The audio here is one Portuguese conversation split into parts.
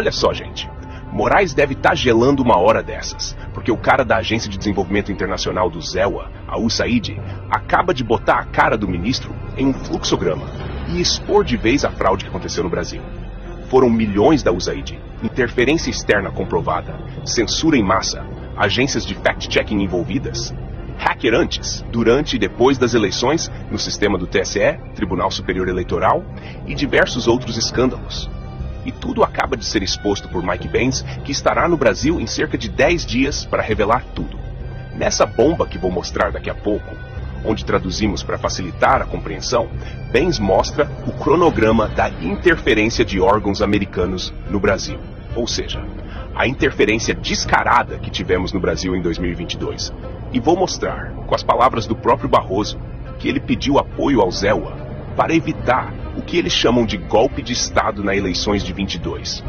Olha só, gente. Moraes deve estar gelando uma hora dessas, porque o cara da Agência de Desenvolvimento Internacional do ZEWA, a USAID, acaba de botar a cara do ministro em um fluxograma e expor de vez a fraude que aconteceu no Brasil. Foram milhões da USAID, interferência externa comprovada, censura em massa, agências de fact-checking envolvidas, hacker antes, durante e depois das eleições no sistema do TSE, Tribunal Superior Eleitoral, e diversos outros escândalos. E tudo acaba de ser exposto por Mike Benz, que estará no Brasil em cerca de 10 dias para revelar tudo. Nessa bomba que vou mostrar daqui a pouco, onde traduzimos para facilitar a compreensão, Benz mostra o cronograma da interferência de órgãos americanos no Brasil. Ou seja, a interferência descarada que tivemos no Brasil em 2022. E vou mostrar, com as palavras do próprio Barroso, que ele pediu apoio ao ZEWA para evitar o que eles chamam de golpe de Estado nas eleições de 22.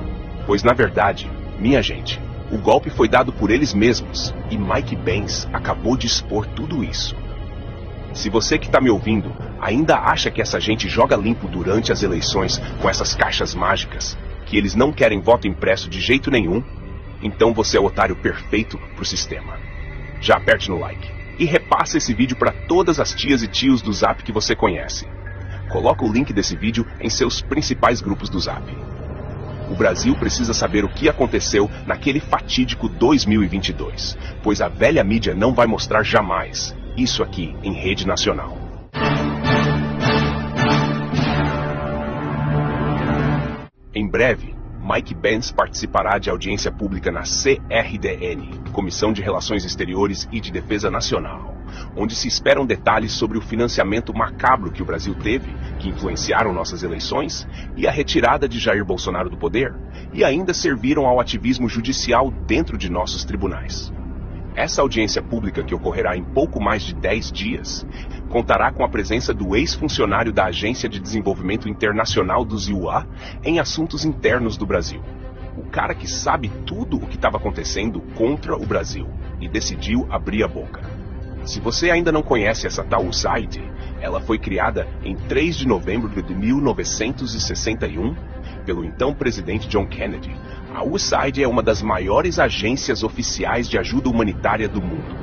Pois, na verdade, minha gente, o golpe foi dado por eles mesmos e Mike Benz acabou de expor tudo isso. Se você que está me ouvindo ainda acha que essa gente joga limpo durante as eleições com essas caixas mágicas, que eles não querem voto impresso de jeito nenhum, então você é o otário perfeito pro sistema. Já aperte no like e repassa esse vídeo para todas as tias e tios do Zap que você conhece. Coloca o link desse vídeo em seus principais grupos do Zap. O Brasil precisa saber o que aconteceu naquele fatídico 2022, pois a velha mídia não vai mostrar jamais isso aqui em rede nacional. Em breve, Mike Benz participará de audiência pública na CRDN, Comissão de Relações Exteriores e de Defesa Nacional, onde se esperam detalhes sobre o financiamento macabro que o Brasil teve, que influenciaram nossas eleições, e a retirada de Jair Bolsonaro do poder, e ainda serviram ao ativismo judicial dentro de nossos tribunais. Essa audiência pública, que ocorrerá em pouco mais de 10 dias, contará com a presença do ex-funcionário da Agência de Desenvolvimento Internacional do ZEWA em assuntos internos do Brasil. O cara que sabe tudo o que estava acontecendo contra o Brasil e decidiu abrir a boca. Se você ainda não conhece essa tal USAID, ela foi criada em 3 de novembro de 1961 pelo então presidente John Kennedy. A USAID é uma das maiores agências oficiais de ajuda humanitária do mundo.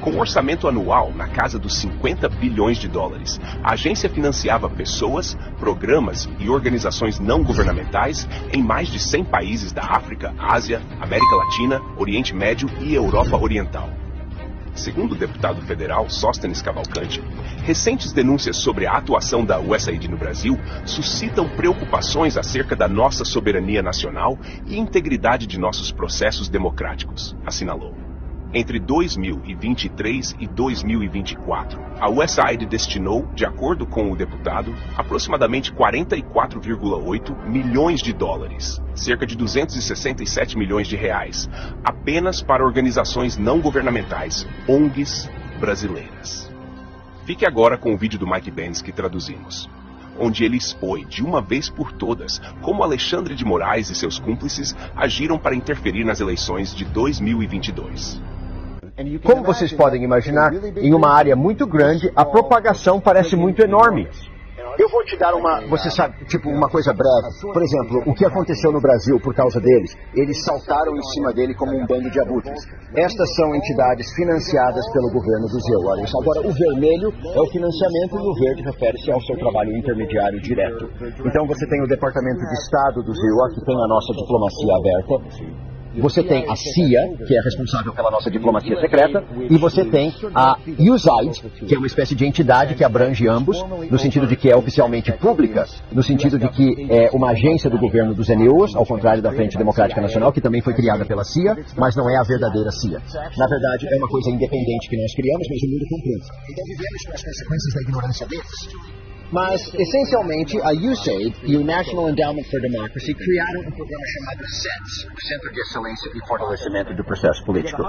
Com um orçamento anual na casa dos 50 bilhões de dólares, a agência financiava pessoas, programas e organizações não governamentais em mais de 100 países da África, Ásia, América Latina, Oriente Médio e Europa Oriental. Segundo o deputado federal Sóstenes Cavalcante, recentes denúncias sobre a atuação da USAID no Brasil suscitam preocupações acerca da nossa soberania nacional e integridade de nossos processos democráticos, assinalou. Entre 2023 e 2024, a USAID destinou, de acordo com o deputado, aproximadamente 44,8 milhões de dólares, cerca de 267 milhões de reais, apenas para organizações não governamentais, ONGs brasileiras. Fique agora com o vídeo do Mike Benz que traduzimos, onde ele expõe de uma vez por todas como Alexandre de Moraes e seus cúmplices agiram para interferir nas eleições de 2022. Como vocês podem imaginar, em uma área muito grande, a propagação parece muito enorme. Eu vou te dar você sabe, uma coisa breve. Por exemplo, o que aconteceu no Brasil por causa deles? Eles saltaram em cima dele como um bando de abutres. Estas são entidades financiadas pelo governo do ZEWA. Agora, o vermelho é o financiamento e o verde refere-se ao seu trabalho intermediário direto. Então você tem o Departamento de Estado do ZEWA, que tem a nossa diplomacia aberta. Você tem a CIA, que é responsável pela nossa diplomacia secreta, e você tem a USAID, que é uma espécie de entidade que abrange ambos, no sentido de que é oficialmente pública, no sentido de que é uma agência do governo dos NGOs, ao contrário da Frente Democrática Nacional, que também foi criada pela CIA, mas não é a verdadeira CIA. Na verdade, é uma coisa independente que nós criamos, mas o mundo compreende. Então vivemos com as consequências da ignorância deles. Mas, essencialmente, a USAID e o National Endowment for Democracy criaram um programa chamado CETS, o Centro de Excelência e Fortalecimento do Processo Político.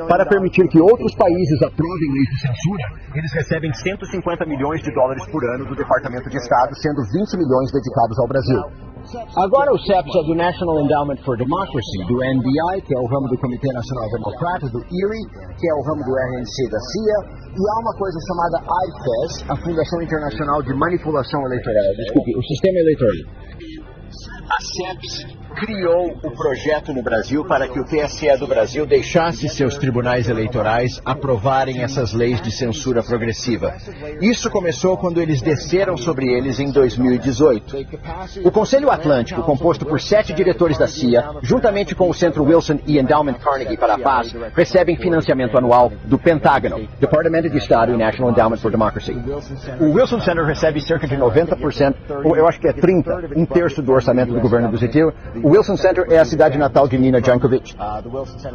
Para permitir que outros países aprovem leis de censura, eles recebem 150 milhões de dólares por ano do Departamento de Estado, sendo 20 milhões dedicados ao Brasil. Agora o CEPS é do National Endowment for Democracy, do NDI, que é o ramo do Comitê Nacional Democrata, do IRI, que é o ramo do RNC da CIA, e há uma coisa chamada IFES, a Fundação Internacional de Manipulação Eleitoral, o Sistema Eleitoral. A CEPS criou o projeto no Brasil para que o TSE do Brasil deixasse seus tribunais eleitorais aprovarem essas leis de censura progressiva. Isso começou quando eles desceram sobre eles em 2018. O Conselho Atlântico, composto por 7 diretores da CIA, juntamente com o Centro Wilson e Endowment Carnegie para a Paz, recebem financiamento anual do Pentágono, Departamento de Estado e National Endowment for Democracy. O Wilson Center recebe cerca de 90%, ou eu acho que é 30%, um terço do orçamento do governo do Zitil. O Wilson Center é a cidade natal de Nina Jankovic.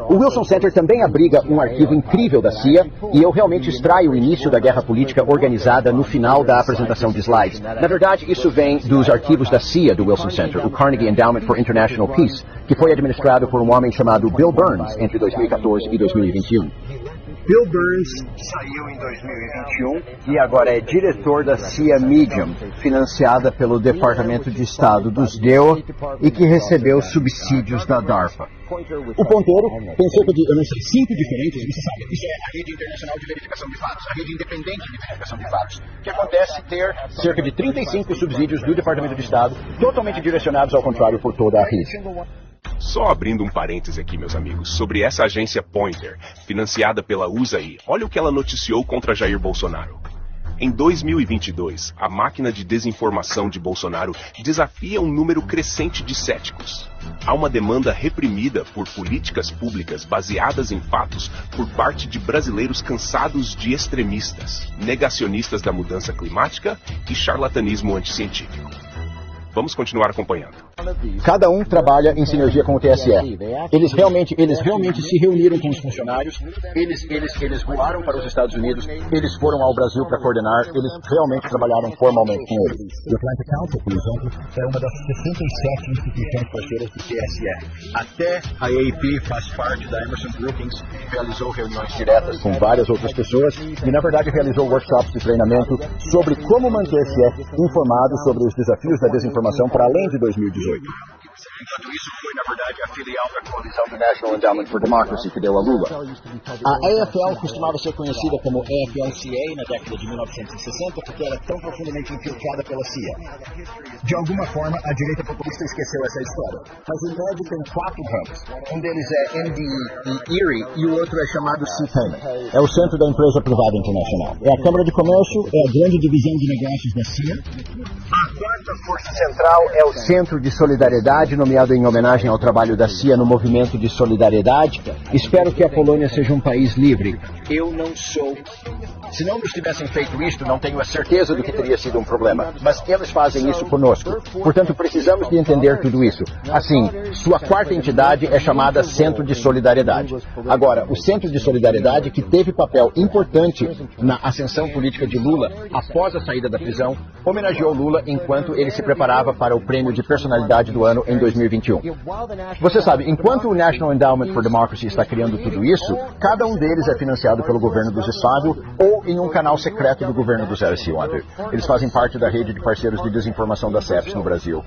O Wilson Center também abriga um arquivo incrível da CIA, e eu realmente extraio o início da guerra política organizada no final da apresentação de slides. Na verdade, isso vem dos arquivos da CIA do Wilson Center, o Carnegie Endowment for International Peace, que foi administrado por um homem chamado Bill Burns entre 2014 e 2021. Bill Burns saiu em 2021 e agora é diretor da CIA Medium, financiada pelo Departamento de Estado dos DEO e que recebeu subsídios da DARPA. O ponteiro tem cerca de, 5 diferentes, você sabe, isso é a rede internacional de verificação de fatos, a rede independente de verificação de fatos, que acontece ter cerca de 35 subsídios do Departamento de Estado, totalmente direcionados ao contrário por toda a rede. Só abrindo um parêntese aqui, meus amigos, sobre essa agência Pointer, financiada pela USAID, olha o que ela noticiou contra Jair Bolsonaro. Em 2022, a máquina de desinformação de Bolsonaro desafia um número crescente de céticos. Há uma demanda reprimida por políticas públicas baseadas em fatos por parte de brasileiros cansados de extremistas, negacionistas da mudança climática e charlatanismo anticientífico. Vamos continuar acompanhando. Cada um trabalha em sinergia com o TSE. Eles realmente se reuniram com os funcionários, eles voaram para os Estados Unidos, eles foram ao Brasil para coordenar, eles realmente trabalharam formalmente com eles. O Atlantic Council, por exemplo, é uma das 67 instituições parceiras do TSE. Até a AAP faz parte da Emerson Brookings, realizou reuniões diretas com várias outras pessoas e, na verdade, realizou workshops de treinamento sobre como manter-se informado sobre os desafios da desinformação para além de 2018. Enquanto isso, foi, na verdade, a filial da coalizão do National Endowment for Democracy que deu a Lula. A AFL costumava ser conhecida como AFL-CA na década de 1960 porque era tão profundamente infiltrada pela CIA. De alguma forma, a direita populista esqueceu essa história. Mas em breve tem 4 ramos. Um deles é NDE e ERIE e o outro é chamado CPAN. É o Centro da Empresa Privada Internacional. É a Câmara de Comércio, é a grande divisão de negócios da CIA. A quarta força central é o Centro de Solidariedade, nomeado em homenagem ao trabalho da CIA no movimento de solidariedade. Espero que a Polônia seja um país livre. Eu não sou. Se não nos tivessem feito isto, não tenho a certeza do que teria sido um problema. Mas eles fazem isso conosco. Portanto, precisamos de entender tudo isso. Assim, sua quarta entidade é chamada Centro de Solidariedade. Agora, o Centro de Solidariedade, que teve papel importante na ascensão política de Lula após a saída da prisão, homenageou Lula enquanto ele se preparava para o prêmio de personalidade do ano em 2021. Você sabe, enquanto o National Endowment for Democracy está criando tudo isso, cada um deles é financiado pelo governo dos estados ou em um canal secreto do governo do Zé Silva. Eles fazem parte da rede de parceiros de desinformação da CEPS no Brasil.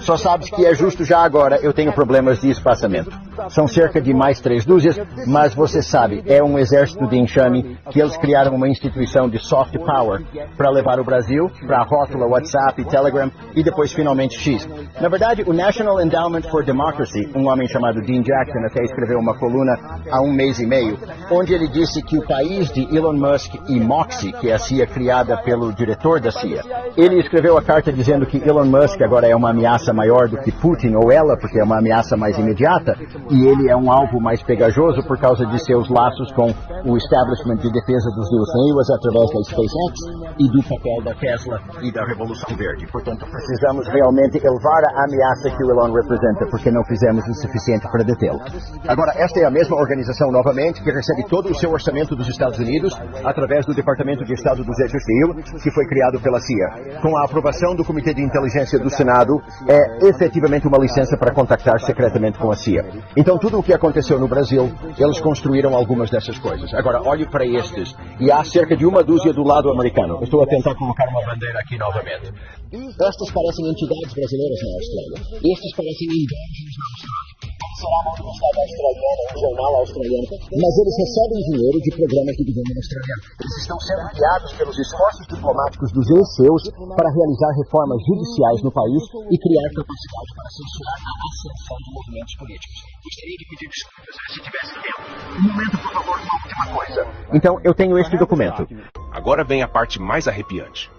Só sabes que é justo já agora eu tenho problemas de espaçamento. São cerca de mais 3 dúzias, mas você sabe, é um exército de enxame que eles criaram uma instituição de soft power para levar o Brasil para a rótula WhatsApp, Telegram e depois finalmente X. Na verdade, o National Endowment for Democracy, um homem chamado Dean Jackson até escreveu uma coluna há 1 mês e meio, onde ele disse que o país de Elon Musk e Moxie, que é a CIA criada pelo diretor da CIA, ele escreveu a carta dizendo que Elon Musk agora é uma ameaça maior do que Putin ou ela, porque é uma ameaça mais imediata, e ele é um alvo mais pegajoso por causa de seus laços com o establishment de defesa dos News News através da SpaceX e do papel da Tesla e da Revolução Verde. Portanto, precisamos realmente elevar a ameaça que o Elon representa, porque não fizemos o suficiente para detê-lo. Agora, esta é a mesma organização, novamente, que recebe todo o seu orçamento dos Estados Unidos através do Departamento de Estado do Zé Justil, que foi criado pela CIA. Com a aprovação do Comitê de Inteligência do Senado, é efetivamente uma licença para contactar secretamente com a CIA. Então, tudo o que aconteceu no Brasil, eles construíram algumas dessas coisas. Agora, olhe para estes, e há cerca de 1 dúzia do lado americano. Eu estou a tentar colocar uma bandeira aqui novamente. Estas parecem entidades brasileiras na Austrália. Estes parecem indígenas na Austrália. será uma universidade australiana, um jornal australiano, mas eles recebem dinheiro de programas de governo australiano. Eles estão sendo guiados pelos esforços diplomáticos dos ECEUs para realizar reformas judiciais no país e criar capacidade para censurar a ascensão de movimentos políticos. Gostaria de pedir desculpas se tivesse tempo. Um momento, por favor, uma última coisa. Então, eu tenho este documento. Agora vem a parte mais arrepiante.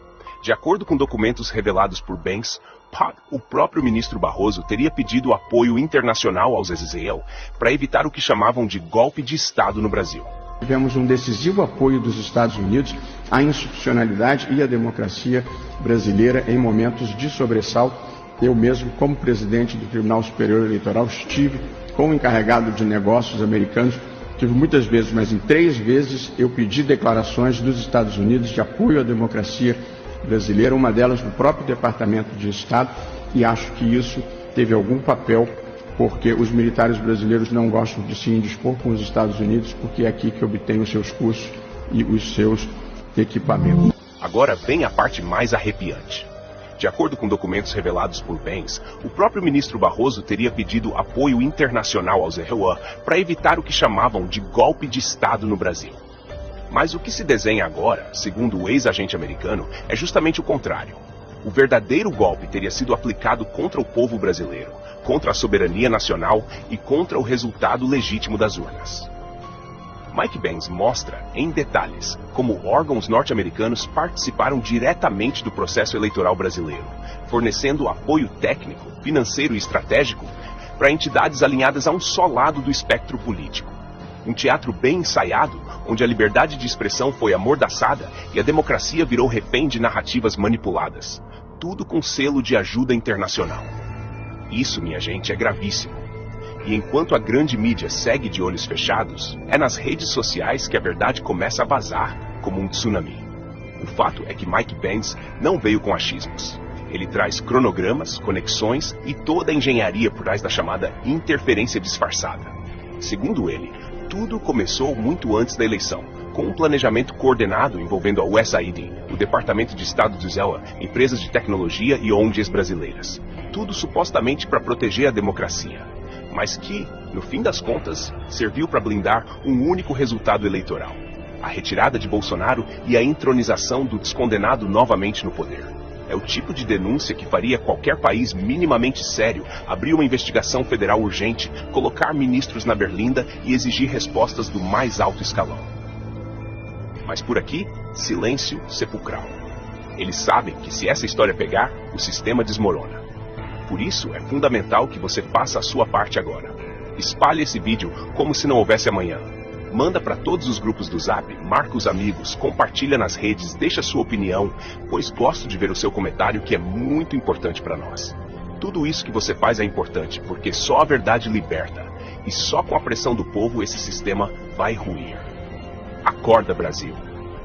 De acordo com documentos revelados por Banks, o próprio ministro Barroso teria pedido apoio internacional aos Israel para evitar o que chamavam de golpe de Estado no Brasil. Tivemos um decisivo apoio dos Estados Unidos à institucionalidade e à democracia brasileira em momentos de sobressalto. Eu mesmo, como presidente do Tribunal Superior Eleitoral, estive com o encarregado de negócios americanos. Tive muitas vezes, mas em 3 vezes eu pedi declarações dos Estados Unidos de apoio à democracia brasileira, uma delas no próprio Departamento de Estado, e acho que isso teve algum papel, porque os militares brasileiros não gostam de se indispor com os Estados Unidos, porque é aqui que obtêm os seus cursos e os seus equipamentos. Agora vem a parte mais arrepiante. De acordo com documentos revelados por Banks, o próprio ministro Barroso teria pedido apoio internacional aos Israel para evitar o que chamavam de golpe de Estado no Brasil. Mas o que se desenha agora, segundo o ex-agente americano, é justamente o contrário. O verdadeiro golpe teria sido aplicado contra o povo brasileiro, contra a soberania nacional e contra o resultado legítimo das urnas. Mike Banks mostra, em detalhes, como órgãos norte-americanos participaram diretamente do processo eleitoral brasileiro, fornecendo apoio técnico, financeiro e estratégico para entidades alinhadas a um só lado do espectro político. Um teatro bem ensaiado, onde a liberdade de expressão foi amordaçada e a democracia virou refém de narrativas manipuladas. Tudo com selo de ajuda internacional. Isso, minha gente, é gravíssimo. E enquanto a grande mídia segue de olhos fechados, é nas redes sociais que a verdade começa a vazar como um tsunami. O fato é que Mike Banks não veio com achismos. Ele traz cronogramas, conexões e toda a engenharia por trás da chamada interferência disfarçada. Segundo ele, tudo começou muito antes da eleição, com um planejamento coordenado envolvendo a USAID, o Departamento de Estado de Israel, empresas de tecnologia e ONGs brasileiras. Tudo supostamente para proteger a democracia, mas que, no fim das contas, serviu para blindar um único resultado eleitoral: a retirada de Bolsonaro e a entronização do descondenado novamente no poder. É o tipo de denúncia que faria qualquer país minimamente sério abrir uma investigação federal urgente, colocar ministros na berlinda e exigir respostas do mais alto escalão. Mas por aqui, silêncio sepulcral. Eles sabem que se essa história pegar, o sistema desmorona. Por isso, é fundamental que você faça a sua parte agora. Espalhe esse vídeo como se não houvesse amanhã. Manda para todos os grupos do Zap, marca os amigos, compartilha nas redes, deixa sua opinião, pois gosto de ver o seu comentário, que é muito importante para nós. Tudo isso que você faz é importante, porque só a verdade liberta, e só com a pressão do povo esse sistema vai ruir. Acorda, Brasil.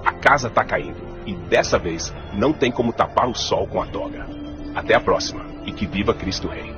A casa tá caindo, e dessa vez não tem como tapar o sol com a toga. Até a próxima, e que viva Cristo Rei.